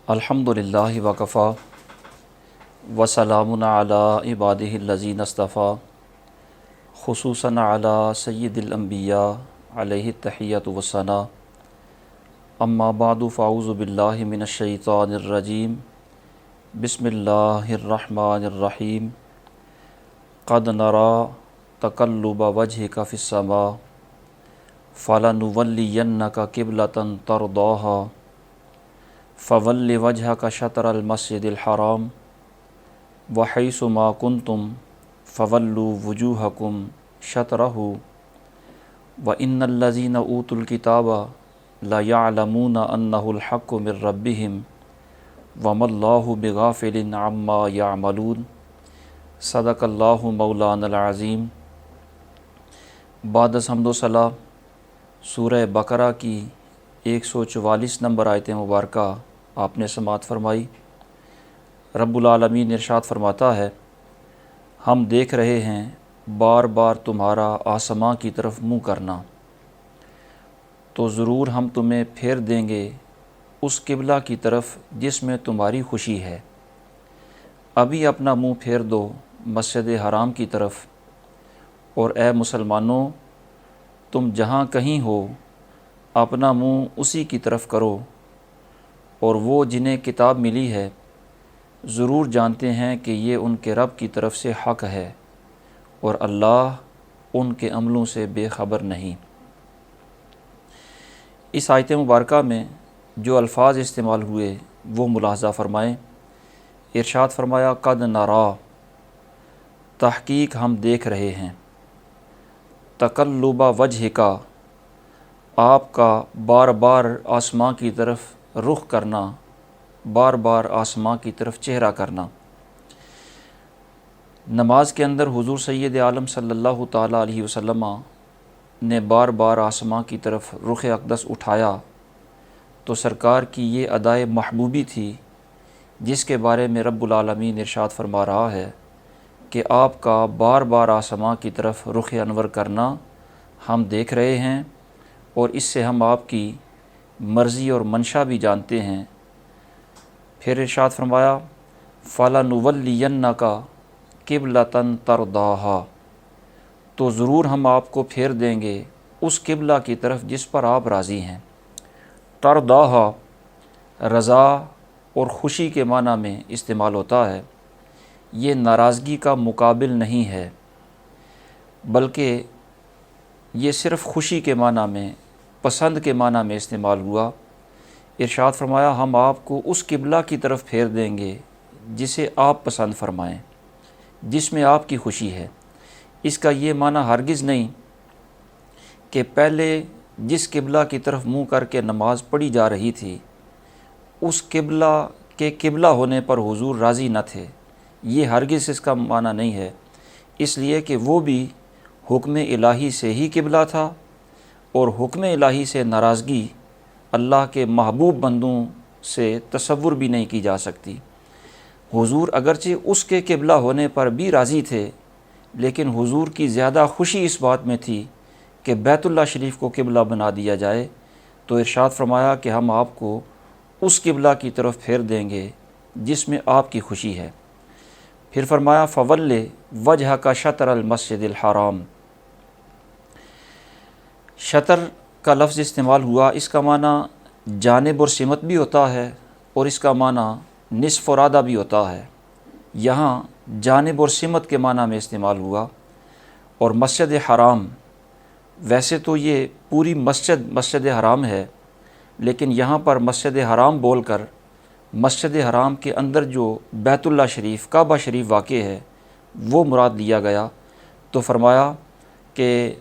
الحمدللہ وکفا وسلام علی عبادہ الذین اصطفیٰ خصوصاً علی سید الانبیاء علیہ التحیۃ والثناء اما بعد فاعوذ باللہ من الشیطان الرجیم بسم اللہ الرحمن الرحیم قد نری تقلب وجہک فی السماء فلنولینک قبلۃ ترضاها فول وجهك شطر المسجد الحرام وحيث ما كنتم فولوا وجوهكم شطره وإن الذين أوتوا الكتاب لا يعلمون أنه الحق من ربهم وما الله بغافل عما يعملون صدق الله مولانا العظیم۔ بعد از حمد و ثنا سورہ بقرہ کی 144 نمبر آیت مبارکہ آپ نے سماعت فرمائی۔ رب العالمین ارشاد فرماتا ہے، ہم دیکھ رہے ہیں بار بار تمہارا آسماں کی طرف منہ کرنا، تو ضرور ہم تمہیں پھیر دیں گے اس قبلہ کی طرف جس میں تمہاری خوشی ہے۔ ابھی اپنا منہ پھیر دو مسجد حرام کی طرف، اور اے مسلمانوں تم جہاں کہیں ہو اپنا منہ اسی کی طرف کرو، اور وہ جنہیں کتاب ملی ہے ضرور جانتے ہیں کہ یہ ان کے رب کی طرف سے حق ہے، اور اللہ ان کے عملوں سے بے خبر نہیں۔ اس آیت مبارکہ میں جو الفاظ استعمال ہوئے وہ ملاحظہ فرمائیں۔ ارشاد فرمایا قد نری، تحقیق ہم دیکھ رہے ہیں، تقلب وجہک، آپ کا بار بار آسماں کی طرف رخ کرنا، بار بار آسماں کی طرف چہرہ کرنا۔ نماز کے اندر حضور سید عالم صلی اللہ تعالیٰ علیہ وسلم نے بار بار آسماں کی طرف رخ اقدس اٹھایا تو سرکار کی یہ ادائے محبوبی تھی جس کے بارے میں رب العالمین ارشاد فرما رہا ہے کہ آپ کا بار بار آسماں کی طرف رخ انور کرنا ہم دیکھ رہے ہیں، اور اس سے ہم آپ کی مرضی اور منشا بھی جانتے ہیں۔ پھر ارشاد فرمایا فَلَنُوَلِّيَنَّكَ قِبْلَةً تَرْضَاهَا، تو ضرور ہم آپ کو پھیر دیں گے اس قبلہ کی طرف جس پر آپ راضی ہیں۔ ترضاها رضا اور خوشی کے معنی میں استعمال ہوتا ہے، یہ ناراضگی کا مقابل نہیں ہے، بلکہ یہ صرف خوشی کے معنی میں، پسند کے معنی میں استعمال ہوا۔ ارشاد فرمایا ہم آپ کو اس قبلہ کی طرف پھیر دیں گے جسے آپ پسند فرمائیں، جس میں آپ کی خوشی ہے۔ اس کا یہ معنی ہرگز نہیں کہ پہلے جس قبلہ کی طرف منہ کر کے نماز پڑھی جا رہی تھی اس قبلہ کے قبلہ ہونے پر حضور راضی نہ تھے، یہ ہرگز اس کا معنی نہیں ہے، اس لیے کہ وہ بھی حکم الہی سے ہی قبلہ تھا، اور حکم الہی سے ناراضگی اللہ کے محبوب بندوں سے تصور بھی نہیں کی جا سکتی۔ حضور اگرچہ اس کے قبلہ ہونے پر بھی راضی تھے، لیکن حضور کی زیادہ خوشی اس بات میں تھی کہ بیت اللہ شریف کو قبلہ بنا دیا جائے، تو ارشاد فرمایا کہ ہم آپ کو اس قبلہ کی طرف پھیر دیں گے جس میں آپ کی خوشی ہے۔ پھر فرمایا فول وجہک شطر المسجد الحرام، شطر کا لفظ استعمال ہوا، اس کا معنی جانب اور سمت بھی ہوتا ہے، اور اس کا معنی نصف اور آدھا بھی ہوتا ہے۔ یہاں جانب اور سمت کے معنی میں استعمال ہوا۔ اور مسجد حرام، ویسے تو یہ پوری مسجد حرام ہے، لیکن یہاں پر مسجد حرام بول کر مسجد حرام کے اندر جو بیت اللہ شریف، کعبہ شریف واقع ہے وہ مراد لیا گیا، تو فرمایا کہ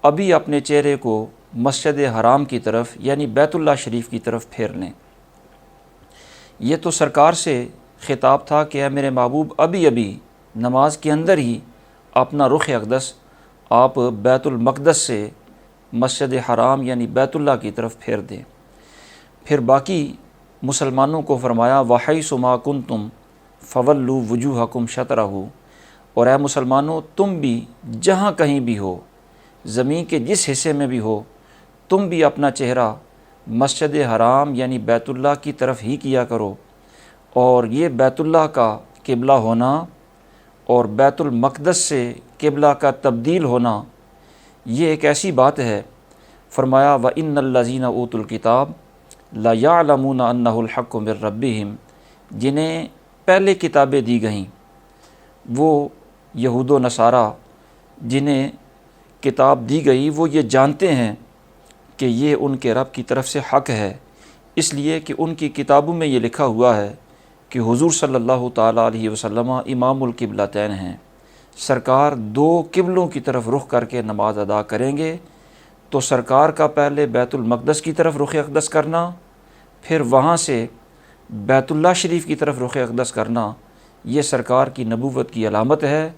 ابھی اپنے چہرے کو مسجد حرام کی طرف یعنی بیت اللہ شریف کی طرف پھیر لیں۔ یہ تو سرکار سے خطاب تھا کہ اے میرے محبوب ابھی ابھی نماز کے اندر ہی اپنا رخ اقدس آپ بیت المقدس سے مسجد حرام یعنی بیت اللہ کی طرف پھیر دیں۔ پھر باقی مسلمانوں کو فرمایا وَحَيْثُ مَا كُنْتُمْ فَوَلُّوا وُجُوهَكُمْ شَطْرَهُ، اور اے مسلمانوں تم بھی جہاں کہیں بھی ہو، زمین کے جس حصے میں بھی ہو، تم بھی اپنا چہرہ مسجد حرام یعنی بیت اللہ کی طرف ہی کیا کرو، اور یہ بیت اللہ کا قبلہ ہونا اور بیت المقدس سے قبلہ کا تبدیل ہونا یہ ایک ایسی بات ہے، فرمایا وَإِنَّ الَّذِينَ أُوتُوا الْكِتَابَ لَيَعْلَمُونَ أَنَّهُ الْحَقُّ مِن رَبِّهِمْ، جنہیں پہلے کتابیں دی گئیں، وہ یہود و نصارہ جنہیں کتاب دی گئی وہ یہ جانتے ہیں کہ یہ ان کے رب کی طرف سے حق ہے، اس لیے کہ ان کی کتابوں میں یہ لکھا ہوا ہے کہ حضور صلی اللہ تعالیٰ علیہ وسلم امام القبلتین ہیں، سرکار دو قبلوں کی طرف رخ کر کے نماز ادا کریں گے، تو سرکار کا پہلے بیت المقدس کی طرف رخ اقدس کرنا، پھر وہاں سے بیت اللہ شریف کی طرف رخ اقدس کرنا، یہ سرکار کی نبوت کی علامت ہے،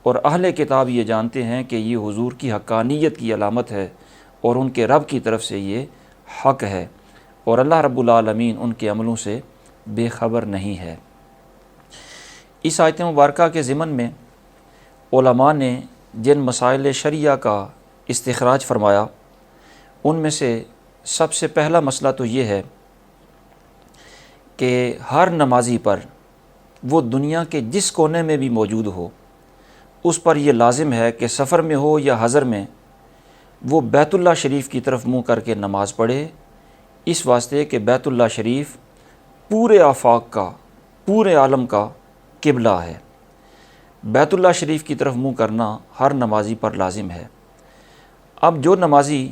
اور اہل کتاب یہ جانتے ہیں کہ یہ حضور کی حقانیت کی علامت ہے اور ان کے رب کی طرف سے یہ حق ہے، اور اللہ رب العالمین ان کے عملوں سے بے خبر نہیں ہے۔ اس آیت مبارکہ کے ضمن میں علماء نے جن مسائل شرعیہ کا استخراج فرمایا ان میں سے سب سے پہلا مسئلہ تو یہ ہے کہ ہر نمازی پر وہ دنیا کے جس کونے میں بھی موجود ہو اس پر یہ لازم ہے کہ سفر میں ہو یا حضر میں وہ بیت اللہ شریف کی طرف منہ کر کے نماز پڑھے، اس واسطے کہ بیت اللہ شریف پورے آفاق کا، پورے عالم کا قبلہ ہے۔ بیت اللہ شریف کی طرف منہ کرنا ہر نمازی پر لازم ہے۔ اب جو نمازی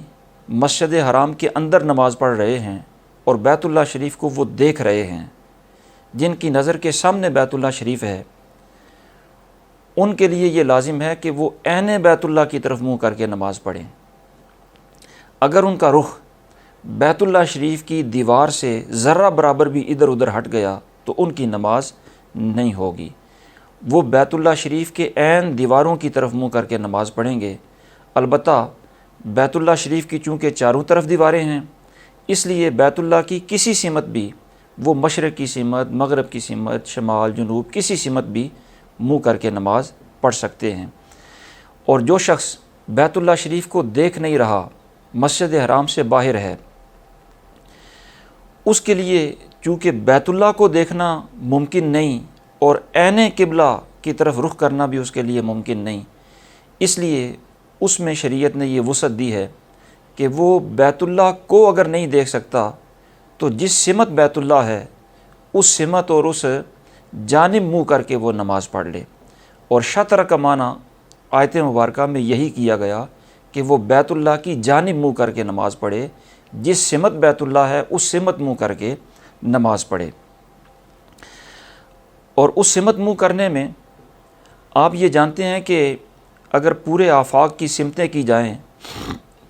مسجد حرام کے اندر نماز پڑھ رہے ہیں اور بیت اللہ شریف کو وہ دیکھ رہے ہیں، جن کی نظر کے سامنے بیت اللہ شریف ہے، ان کے لیے یہ لازم ہے کہ وہ عین بیت اللہ کی طرف منہ کر کے نماز پڑھیں۔ اگر ان کا رخ بیت اللہ شریف کی دیوار سے ذرہ برابر بھی ادھر ادھر ہٹ گیا تو ان کی نماز نہیں ہوگی۔ وہ بیت اللہ شریف کے عین دیواروں کی طرف منہ کر کے نماز پڑھیں گے۔ البتہ بیت اللہ شریف کی چونکہ چاروں طرف دیواریں ہیں، اس لیے بیت اللہ کی کسی سمت بھی، وہ مشرق کی سمت، مغرب کی سمت، شمال، جنوب، کسی سمت بھی منہ کر کے نماز پڑھ سکتے ہیں۔ اور جو شخص بیت اللہ شریف کو دیکھ نہیں رہا، مسجد حرام سے باہر ہے، اس کے لیے چونکہ بیت اللہ کو دیکھنا ممکن نہیں اور عین قبلہ کی طرف رخ کرنا بھی اس کے لیے ممکن نہیں، اس لیے اس میں شریعت نے یہ وسعت دی ہے کہ وہ بیت اللہ کو اگر نہیں دیکھ سکتا تو جس سمت بیت اللہ ہے اس سمت اور اس جانب منہ کر کے وہ نماز پڑھ لے۔ اور شطر کا معنی آیت مبارکہ میں یہی کیا گیا کہ وہ بیت اللہ کی جانب منہ کر کے نماز پڑھے، جس سمت بیت اللہ ہے اس سمت منہ کر کے نماز پڑھے۔ اور اس سمت منہ کرنے میں آپ یہ جانتے ہیں کہ اگر پورے آفاق کی سمتیں کی جائیں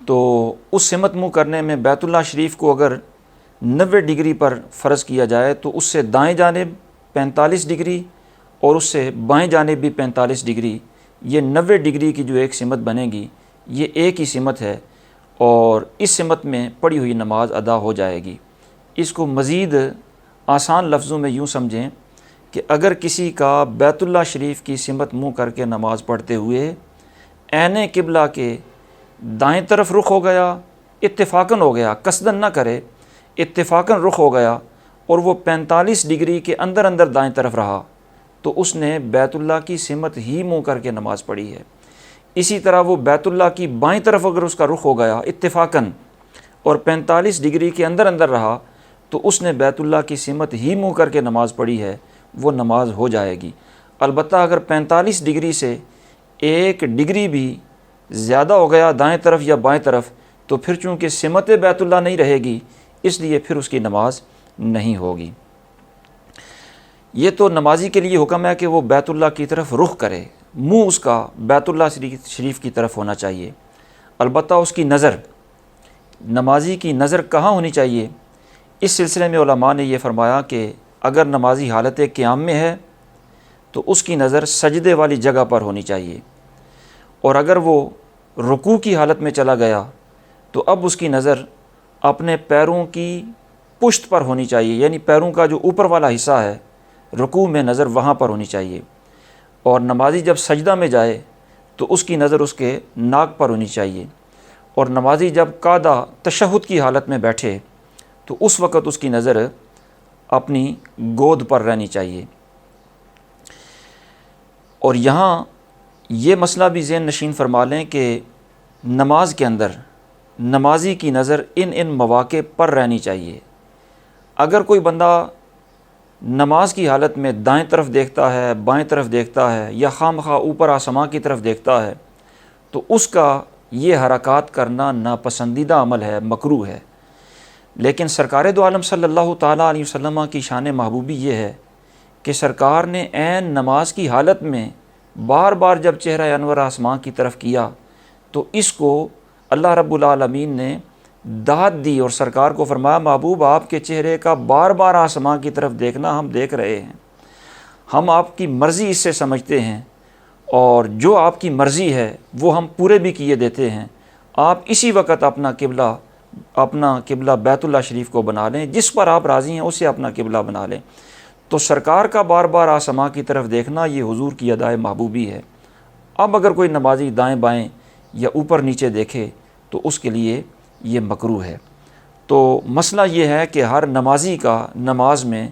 تو اس سمت منہ کرنے میں بیت اللہ شریف کو اگر 90 ڈگری پر فرض کیا جائے تو اس سے دائیں جانب 45 ڈگری اور اس سے بائیں جانب بھی 45 ڈگری، یہ 90 ڈگری کی جو ایک سمت بنے گی یہ ایک ہی سمت ہے، اور اس سمت میں پڑھی ہوئی نماز ادا ہو جائے گی۔ اس کو مزید آسان لفظوں میں یوں سمجھیں کہ اگر کسی کا بیت اللہ شریف کی سمت منہ کر کے نماز پڑھتے ہوئے عین قبلہ کے دائیں طرف رخ ہو گیا، اتفاقاً ہو گیا، قصداً نہ کرے، اتفاقاً رخ ہو گیا اور وہ 45 ڈگری کے اندر اندر دائیں طرف رہا تو اس نے بیت اللہ کی سمت ہی منہ کر کے نماز پڑھی ہے۔ اسی طرح وہ بیت اللہ کی بائیں طرف اگر اس کا رخ ہو گیا اتفاقاً اور 45 ڈگری کے اندر اندر رہا تو اس نے بیت اللہ کی سمت ہی منہ کر کے نماز پڑھی ہے، وہ نماز ہو جائے گی۔ البتہ اگر 45 ڈگری سے 1 ڈگری بھی زیادہ ہو گیا دائیں طرف یا بائیں طرف تو پھر چونکہ سمت بیت اللہ نہیں رہے گی، اس لیے پھر اس کی نماز نہیں ہوگی۔ یہ تو نمازی کے لیے حکم ہے کہ وہ بیت اللہ کی طرف رخ کرے، منہ اس کا بیت اللہ شریف کی طرف ہونا چاہیے۔ البتہ اس کی نظر، نمازی کی نظر کہاں ہونی چاہیے؟ اس سلسلے میں علماء نے یہ فرمایا کہ اگر نمازی حالت قیام میں ہے تو اس کی نظر سجدے والی جگہ پر ہونی چاہیے، اور اگر وہ رکوع کی حالت میں چلا گیا تو اب اس کی نظر اپنے پیروں کی پشت پر ہونی چاہیے، یعنی پیروں کا جو اوپر والا حصہ ہے رکوع میں نظر وہاں پر ہونی چاہیے۔ اور نمازی جب سجدہ میں جائے تو اس کی نظر اس کے ناک پر ہونی چاہیے، اور نمازی جب قعدہ تشہد کی حالت میں بیٹھے تو اس وقت اس کی نظر اپنی گود پر رہنی چاہیے۔ اور یہاں یہ مسئلہ بھی ذہن نشین فرما لیں کہ نماز کے اندر نمازی کی نظر ان مواقع پر رہنی چاہیے۔ اگر کوئی بندہ نماز کی حالت میں دائیں طرف دیکھتا ہے، بائیں طرف دیکھتا ہے، یا خواہ مخواہ اوپر آسمان کی طرف دیکھتا ہے، تو اس کا یہ حرکات کرنا ناپسندیدہ عمل ہے، مکروہ ہے۔ لیکن سرکار دو عالم صلی اللہ تعالیٰ علیہ وسلم کی شان محبوبی یہ ہے کہ سرکار نے عین نماز کی حالت میں بار بار جب چہرہ انور آسمان کی طرف کیا تو اس کو اللہ رب العالمین نے داد دی اور سرکار کو فرمایا، محبوب آپ کے چہرے کا بار بار آسمان کی طرف دیکھنا ہم دیکھ رہے ہیں، ہم آپ کی مرضی اس سے سمجھتے ہیں، اور جو آپ کی مرضی ہے وہ ہم پورے بھی کیے دیتے ہیں۔ آپ اسی وقت اپنا قبلہ بیت اللہ شریف کو بنا لیں، جس پر آپ راضی ہیں اسے اپنا قبلہ بنا لیں۔ تو سرکار کا بار بار آسمان کی طرف دیکھنا یہ حضور کی ادائے محبوبی ہے۔ اب اگر کوئی نمازی دائیں بائیں یا اوپر نیچے دیکھے تو اس کے لیے یہ مکروہ ہے۔ تو مسئلہ یہ ہے کہ ہر نمازی کا نماز میں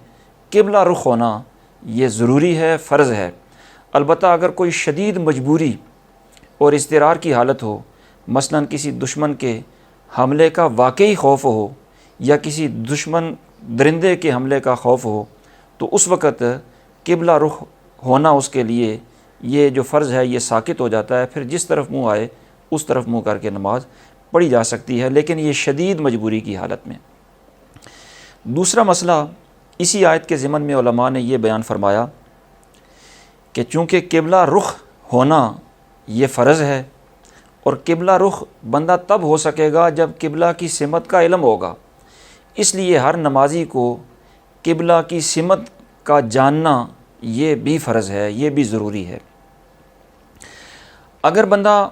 قبلہ رخ ہونا یہ ضروری ہے، فرض ہے۔ البتہ اگر کوئی شدید مجبوری اور اضطرار کی حالت ہو، مثلاً کسی دشمن کے حملے کا واقعی خوف ہو یا کسی دشمن درندے کے حملے کا خوف ہو، تو اس وقت قبلہ رخ ہونا اس کے لیے یہ جو فرض ہے یہ ساقط ہو جاتا ہے۔ پھر جس طرف منہ آئے اس طرف منہ کر کے نماز پڑھی جا سکتی ہے، لیکن یہ شدید مجبوری کی حالت میں۔ دوسرا مسئلہ اسی آیت کے ضمن میں علماء نے یہ بیان فرمایا کہ چونکہ قبلہ رخ ہونا یہ فرض ہے، اور قبلہ رخ بندہ تب ہو سکے گا جب قبلہ کی سمت کا علم ہوگا، اس لیے ہر نمازی کو قبلہ کی سمت کا جاننا یہ بھی فرض ہے، یہ بھی ضروری ہے۔ اگر بندہ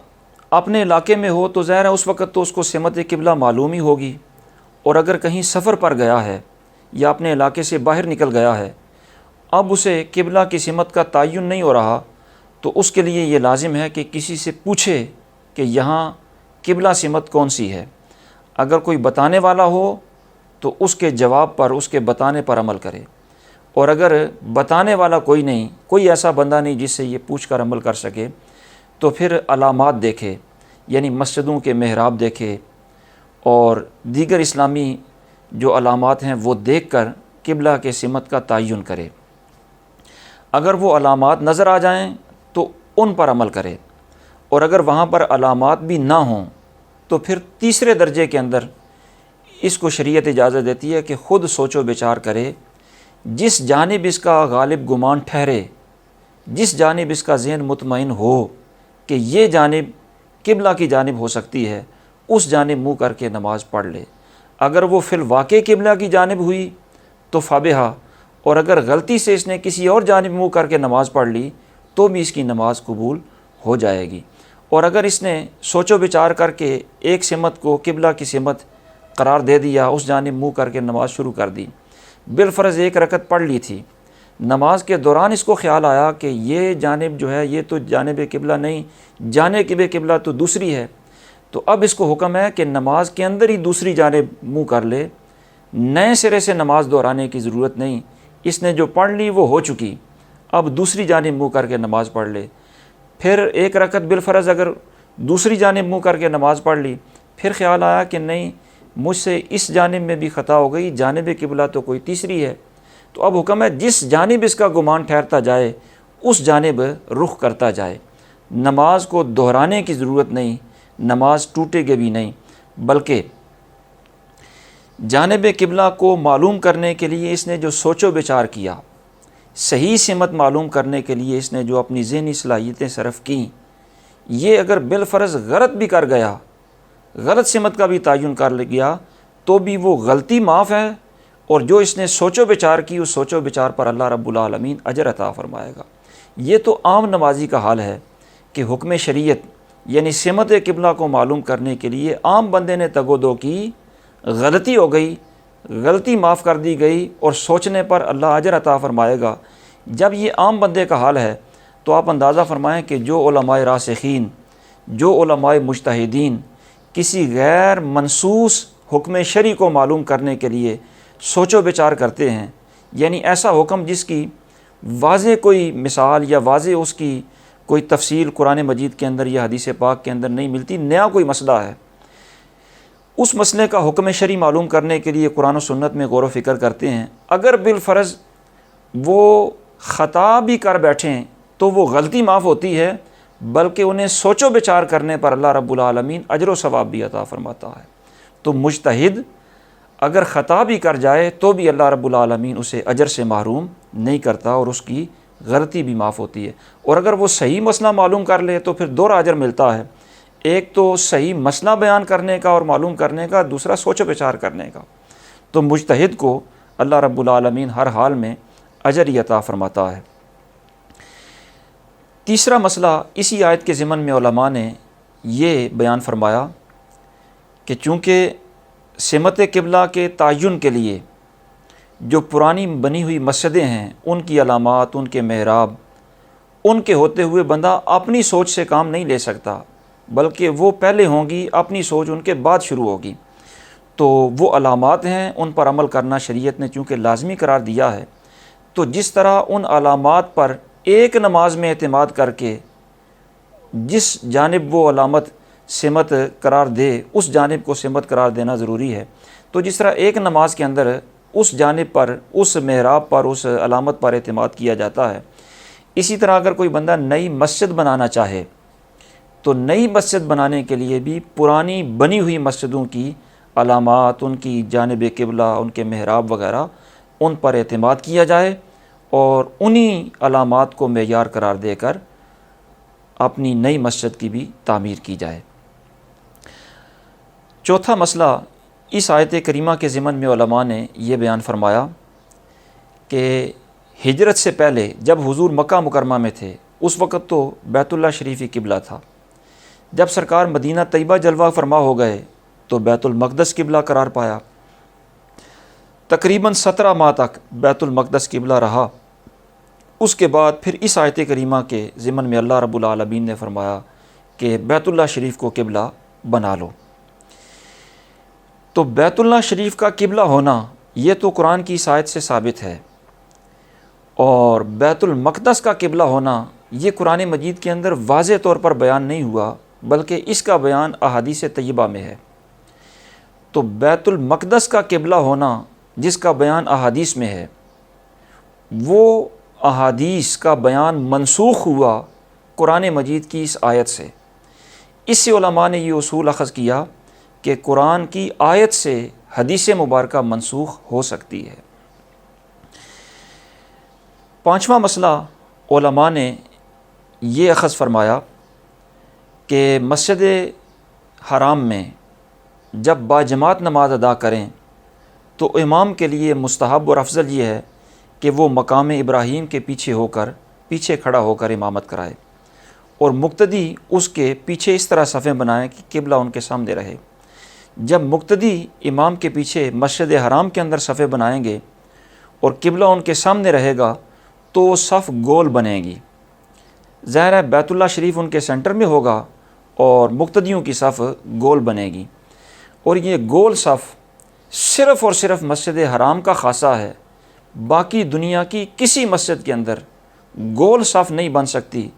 اپنے علاقے میں ہو تو ظاہر ہے اس وقت تو اس کو سمت قبلہ معلوم ہی ہوگی، اور اگر کہیں سفر پر گیا ہے یا اپنے علاقے سے باہر نکل گیا ہے، اب اسے قبلہ کی سمت کا تعین نہیں ہو رہا، تو اس کے لیے یہ لازم ہے کہ کسی سے پوچھے کہ یہاں قبلہ سمت کون سی ہے۔ اگر کوئی بتانے والا ہو تو اس کے جواب پر، اس کے بتانے پر عمل کرے، اور اگر بتانے والا کوئی نہیں، کوئی ایسا بندہ نہیں جس سے یہ پوچھ کر عمل کر سکے، تو پھر علامات دیکھے، یعنی مسجدوں کے محراب دیکھے اور دیگر اسلامی جو علامات ہیں وہ دیکھ کر قبلہ کے سمت کا تعین کرے۔ اگر وہ علامات نظر آ جائیں تو ان پر عمل کرے، اور اگر وہاں پر علامات بھی نہ ہوں تو پھر تیسرے درجے کے اندر اس کو شریعت اجازت دیتی ہے کہ خود سوچ و بچار کرے، جس جانب اس کا غالب گمان ٹھہرے، جس جانب اس کا ذہن مطمئن ہو کہ یہ جانب قبلہ کی جانب ہو سکتی ہے، اس جانب منہ کر کے نماز پڑھ لے۔ اگر وہ فی الواقع قبلہ کی جانب ہوئی تو فابہا، اور اگر غلطی سے اس نے کسی اور جانب منہ کر کے نماز پڑھ لی تو بھی اس کی نماز قبول ہو جائے گی۔ اور اگر اس نے سوچ و بچار کر کے ایک سمت کو قبلہ کی سمت قرار دے دیا، اس جانب منہ کر کے نماز شروع کر دی، بالفرض ایک رکعت پڑھ لی تھی، نماز کے دوران اس کو خیال آیا کہ یہ جانب جو ہے یہ تو جانب قبلہ نہیں، جانب قبلہ تو دوسری ہے، تو اب اس کو حکم ہے کہ نماز کے اندر ہی دوسری جانب منہ کر لے، نئے سرے سے نماز دہرانے کی ضرورت نہیں، اس نے جو پڑھ لی وہ ہو چکی، اب دوسری جانب منہ کر کے نماز پڑھ لے۔ پھر ایک رکعت بالفرض اگر دوسری جانب منہ کر کے نماز پڑھ لی، پھر خیال آیا کہ نہیں مجھ سے اس جانب میں بھی خطا ہو گئی، جانب قبلہ تو کوئی تیسری ہے، تو اب حکم ہے جس جانب اس کا گمان ٹھہرتا جائے اس جانب رخ کرتا جائے۔ نماز کو دہرانے کی ضرورت نہیں، نماز ٹوٹے گی بھی نہیں، بلکہ جانب قبلہ کو معلوم کرنے کے لیے اس نے جو سوچ و بچار کیا، صحیح سمت معلوم کرنے کے لیے اس نے جو اپنی ذہنی صلاحیتیں صرف کیں، یہ اگر بالفرض غلط بھی کر گیا، غلط سمت کا بھی تعین کر گیا، تو بھی وہ غلطی معاف ہے، اور جو اس نے سوچ و بچار کی اس سوچ و بچار پر اللہ رب العالمین اجر عطا فرمائے گا۔ یہ تو عام نمازی کا حال ہے کہ حکم شریعت یعنی سمت قبلہ کو معلوم کرنے کے لیے عام بندے نے تگ و دو کی، غلطی ہو گئی، غلطی معاف کر دی گئی، اور سوچنے پر اللہ اجر عطا فرمائے گا۔ جب یہ عام بندے کا حال ہے تو آپ اندازہ فرمائیں کہ جو علماء راسخین، جو علماء مجتہدین کسی غیر منصوص حکم شرعی کو معلوم کرنے کے لیے سوچ و بچار کرتے ہیں، یعنی ایسا حکم جس کی واضح کوئی مثال یا واضح اس کی کوئی تفصیل قرآن مجید کے اندر یا حدیث پاک کے اندر نہیں ملتی، نیا کوئی مسئلہ ہے، اس مسئلے کا حکم شرعی معلوم کرنے کے لیے قرآن و سنت میں غور و فکر کرتے ہیں۔ اگر بالفرض وہ خطا بھی کر بیٹھیں تو وہ غلطی معاف ہوتی ہے، بلکہ انہیں سوچ و بچار کرنے پر اللہ رب العالمین اجر و ثواب بھی عطا فرماتا ہے۔ تو مجتہد اگر خطا بھی کر جائے تو بھی اللہ رب العالمین اسے اجر سے محروم نہیں کرتا اور اس کی غلطی بھی معاف ہوتی ہے۔ اور اگر وہ صحیح مسئلہ معلوم کر لے تو پھر دوہرا اجر ملتا ہے، ایک تو صحیح مسئلہ بیان کرنے کا اور معلوم کرنے کا، دوسرا سوچ و بچار کرنے کا۔ تو مجتہد کو اللہ رب العالمین ہر حال میں اجر ہی عطا فرماتا ہے۔ تیسرا مسئلہ اسی آیت کے ضمن میں علماء نے یہ بیان فرمایا کہ چونکہ سمت قبلہ کے تعین کے لیے جو پرانی بنی ہوئی مسجدیں ہیں، ان کی علامات، ان کے محراب، ان کے ہوتے ہوئے بندہ اپنی سوچ سے کام نہیں لے سکتا، بلکہ وہ پہلے ہوں گی، اپنی سوچ ان کے بعد شروع ہوگی۔ تو وہ علامات ہیں، ان پر عمل کرنا شریعت نے چونکہ لازمی قرار دیا ہے، تو جس طرح ان علامات پر ایک نماز میں اعتماد کر کے جس جانب وہ علامت سمت قرار دے اس جانب کو سمت قرار دینا ضروری ہے، تو جس طرح ایک نماز کے اندر اس جانب پر، اس محراب پر، اس علامت پر اعتماد کیا جاتا ہے، اسی طرح اگر کوئی بندہ نئی مسجد بنانا چاہے تو نئی مسجد بنانے کے لیے بھی پرانی بنی ہوئی مسجدوں کی علامات، ان کی جانب قبلہ، ان کے محراب وغیرہ، ان پر اعتماد کیا جائے اور انہی علامات کو معیار قرار دے کر اپنی نئی مسجد کی بھی تعمیر کی جائے۔ چوتھا مسئلہ اس آیت کریمہ کے ضمن میں علماء نے یہ بیان فرمایا کہ ہجرت سے پہلے جب حضور مکہ مکرمہ میں تھے، اس وقت تو بیت اللہ شریف ہی قبلہ تھا۔ جب سرکار مدینہ طیبہ جلوہ فرما ہو گئے تو بیت المقدس قبلہ قرار پایا۔ تقریباً 17 ماہ تک بیت المقدس قبلہ رہا۔ اس کے بعد پھر اس آیت کریمہ کے ضمن میں اللہ رب العالمین نے فرمایا کہ بیت اللہ شریف کو قبلہ بنا لو۔ تو بیت اللہ شریف کا قبلہ ہونا یہ تو قرآن کی اس آیت سے ثابت ہے، اور بیت المقدس کا قبلہ ہونا یہ قرآن مجید کے اندر واضح طور پر بیان نہیں ہوا، بلکہ اس کا بیان احادیث طیبہ میں ہے۔ تو بیت المقدس کا قبلہ ہونا جس کا بیان احادیث میں ہے، وہ احادیث کا بیان منسوخ ہوا قرآن مجید کی اس آیت سے۔ اس سے علماء نے یہ اصول اخذ کیا کہ قرآن کی آیت سے حدیث مبارکہ منسوخ ہو سکتی ہے۔ پانچواں مسئلہ علماء نے یہ اخذ فرمایا کہ مسجد حرام میں جب باجماعت نماز ادا کریں تو امام کے لیے مستحب اور افضل یہ ہے کہ وہ مقام ابراہیم کے پیچھے کھڑا ہو کر امامت کرائے، اور مقتدی اس کے پیچھے اس طرح صفیں بنائیں کہ قبلہ ان کے سامنے رہے۔ جب مقتدی امام کے پیچھے مسجد حرام کے اندر صفیں بنائیں گے اور قبلہ ان کے سامنے رہے گا تو وہ صف گول بنے گی۔ ظاہر ہے بیت اللہ شریف ان کے سینٹر میں ہوگا اور مقتدیوں کی صف گول بنے گی، اور یہ گول صف صرف اور صرف مسجد حرام کا خاصہ ہے۔ باقی دنیا کی کسی مسجد کے اندر گول صف نہیں بن سکتی،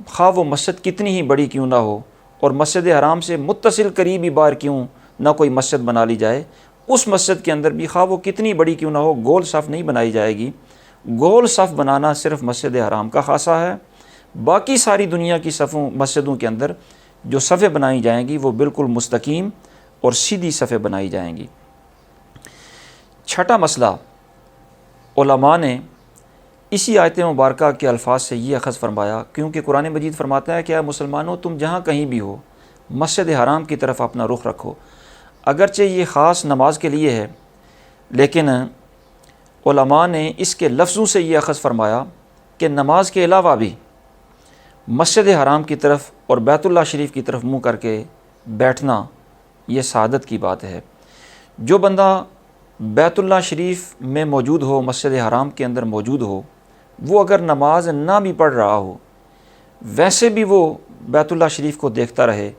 خواہ وہ مسجد کتنی ہی بڑی کیوں نہ ہو، اور مسجد حرام سے متصل قریبی بار کیوں نہ کوئی مسجد بنا لی جائے، اس مسجد کے اندر بھی خواہ وہ کتنی بڑی کیوں نہ ہو، گول صف نہیں بنائی جائے گی۔ گول صف بنانا صرف مسجد حرام کا خاصہ ہے۔ باقی ساری دنیا کی مسجدوں کے اندر جو صفیں بنائی جائیں گی وہ بالکل مستقیم اور سیدھی صفیں بنائی جائیں گی۔ چھٹا مسئلہ علماء نے اسی آیت مبارکہ کے الفاظ سے یہ اخذ فرمایا، کیونکہ قرآن مجید فرماتا ہے کہ اے مسلمانوں تم جہاں کہیں بھی ہو مسجد حرام کی طرف اپنا رخ رکھو۔ اگرچہ یہ خاص نماز کے لیے ہے، لیکن علماء نے اس کے لفظوں سے یہ اخذ فرمایا کہ نماز کے علاوہ بھی مسجد حرام کی طرف اور بیت اللہ شریف کی طرف منہ کر کے بیٹھنا یہ سعادت کی بات ہے۔ جو بندہ بیت اللہ شریف میں موجود ہو، مسجد حرام کے اندر موجود ہو، وہ اگر نماز نہ بھی پڑھ رہا ہو، ویسے بھی وہ بیت اللہ شریف کو دیکھتا رہے،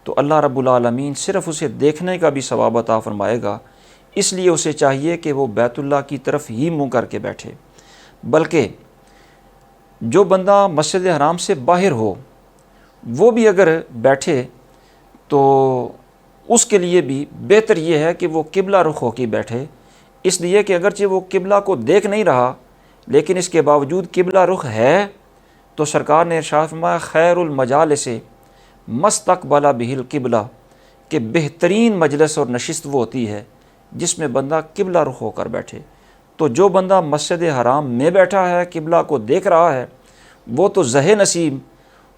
تو اللہ رب العالمین صرف اسے دیکھنے کا بھی ثواب عطا فرمائے گا۔ اس لیے اسے چاہیے کہ وہ بیت اللہ کی طرف ہی منہ کر کے بیٹھے، بلکہ جو بندہ مسجد حرام سے باہر ہو وہ بھی اگر بیٹھے تو اس کے لیے بھی بہتر یہ ہے کہ وہ قبلہ رخ ہو کے بیٹھے، اس لیے کہ اگرچہ وہ قبلہ کو دیکھ نہیں رہا لیکن اس کے باوجود قبلہ رخ ہے، تو سرکار نے ارشاد فرمایا خیر المجالس مستقبل بہ القبلہ، کہ بہترین مجلس اور نشست وہ ہوتی ہے جس میں بندہ قبلہ رخ ہو کر بیٹھے۔ تو جو بندہ مسجد حرام میں بیٹھا ہے قبلہ کو دیکھ رہا ہے وہ تو زہ نصیب،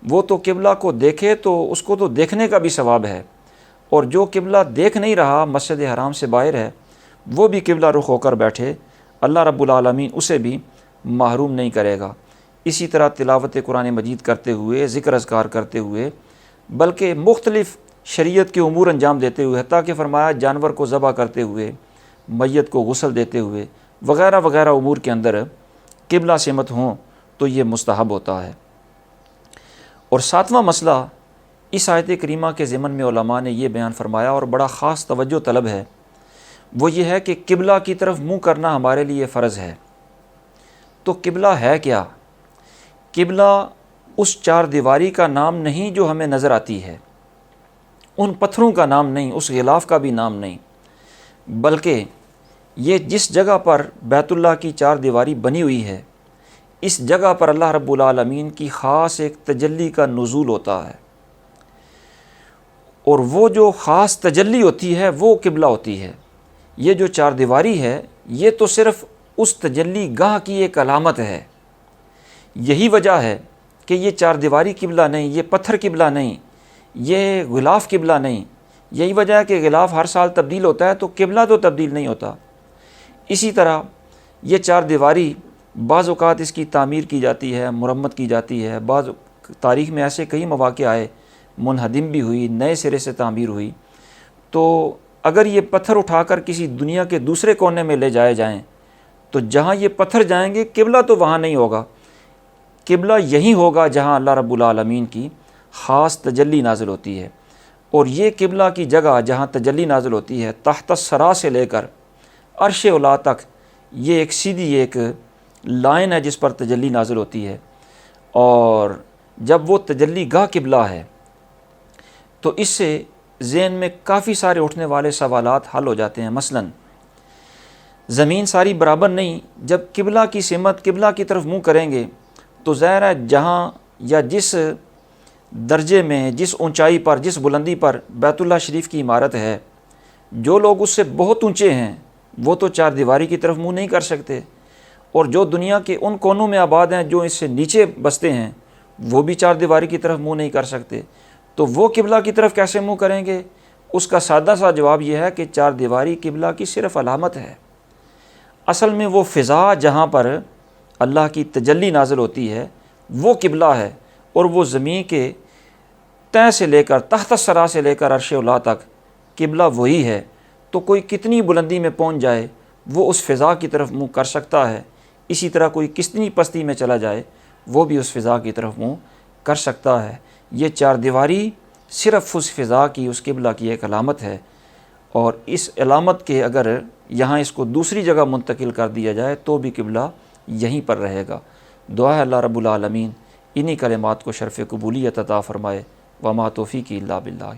وہ تو قبلہ کو دیکھے تو اس کو تو دیکھنے کا بھی ثواب ہے، اور جو قبلہ دیکھ نہیں رہا مسجد حرام سے باہر ہے وہ بھی قبلہ رخ ہو کر بیٹھے، اللہ رب العالمین اسے بھی محروم نہیں کرے گا۔ اسی طرح تلاوت قرآن مجید کرتے ہوئے، ذکر اذکار کرتے ہوئے، بلکہ مختلف شریعت کے امور انجام دیتے ہوئے، حتیٰ کہ فرمایا جانور کو ذبح کرتے ہوئے، میت کو غسل دیتے ہوئے وغیرہ وغیرہ امور کے اندر قبلہ سمت ہوں تو یہ مستحب ہوتا ہے۔ اور ساتواں مسئلہ اس آیت کریمہ کے ضمن میں علماء نے یہ بیان فرمایا اور بڑا خاص توجہ طلب ہے، وہ یہ ہے کہ قبلہ کی طرف منہ کرنا ہمارے لیے فرض ہے۔ تو قبلہ ہے کیا؟ قبلہ اس چار دیواری کا نام نہیں جو ہمیں نظر آتی ہے، ان پتھروں کا نام نہیں، اس غلاف کا بھی نام نہیں، بلکہ یہ جس جگہ پر بیت اللہ کی چار دیواری بنی ہوئی ہے اس جگہ پر اللہ رب العالمین کی خاص ایک تجلی کا نزول ہوتا ہے، اور وہ جو خاص تجلی ہوتی ہے وہ قبلہ ہوتی ہے۔ یہ جو چار دیواری ہے یہ تو صرف اس تجلی گاہ کی ایک علامت ہے۔ یہی وجہ ہے کہ یہ چار دیواری قبلہ نہیں، یہ پتھر قبلہ نہیں، یہ غلاف قبلہ نہیں۔ یہی وجہ ہے کہ غلاف ہر سال تبدیل ہوتا ہے تو قبلہ تو تبدیل نہیں ہوتا۔ اسی طرح یہ چار دیواری بعض اوقات اس کی تعمیر کی جاتی ہے، مرمت کی جاتی ہے، بعض تاریخ میں ایسے کئی مواقع آئے منہدم بھی ہوئی، نئے سرے سے تعمیر ہوئی۔ تو اگر یہ پتھر اٹھا کر کسی دنیا کے دوسرے کونے میں لے جائے جائیں تو جہاں یہ پتھر جائیں گے قبلہ تو وہاں نہیں ہوگا، قبلہ یہی ہوگا جہاں اللہ رب العالمین کی خاص تجلی نازل ہوتی ہے۔ اور یہ قبلہ کی جگہ جہاں تجلی نازل ہوتی ہے تحت الثری سے لے کر عرش اولا تک، یہ ایک سیدھی ایک لائن ہے جس پر تجلی نازل ہوتی ہے، اور جب وہ تجلی گاہ قبلہ ہے تو اس سے ذہن میں کافی سارے اٹھنے والے سوالات حل ہو جاتے ہیں۔ مثلا زمین ساری برابر نہیں، جب قبلہ کی سمت قبلہ کی طرف منہ کریں گے تو ظاہر ہے جہاں یا جس درجے میں، جس اونچائی پر، جس بلندی پر بیت اللہ شریف کی عمارت ہے، جو لوگ اس سے بہت اونچے ہیں وہ تو چار دیواری کی طرف منہ نہیں کر سکتے، اور جو دنیا کے ان کونوں میں آباد ہیں جو اس سے نیچے بستے ہیں وہ بھی چار دیواری کی طرف منہ نہیں کر سکتے، تو وہ قبلہ کی طرف کیسے منہ کریں گے؟ اس کا سادہ سا جواب یہ ہے کہ چار دیواری قبلہ کی صرف علامت ہے۔ اصل میں وہ فضا جہاں پر اللہ کی تجلی نازل ہوتی ہے وہ قبلہ ہے، اور وہ زمین کے تہ سے لے کر تحت الثری سے لے کر عرش اولا تک قبلہ وہی ہے۔ تو کوئی کتنی بلندی میں پہنچ جائے وہ اس فضا کی طرف منہ کر سکتا ہے، اسی طرح کوئی کتنی پستی میں چلا جائے وہ بھی اس فضا کی طرف منہ کر سکتا ہے۔ یہ چار دیواری صرف اس فضا کی، اس قبلہ کی ایک علامت ہے، اور اس علامت کے اگر یہاں اس کو دوسری جگہ منتقل کر دیا جائے تو بھی قبلہ یہیں پر رہے گا۔ دعا ہے اللہ رب العالمین انہی کلمات کو شرف قبولیت عطا فرمائے۔ وما توفیقی الا باللہ۔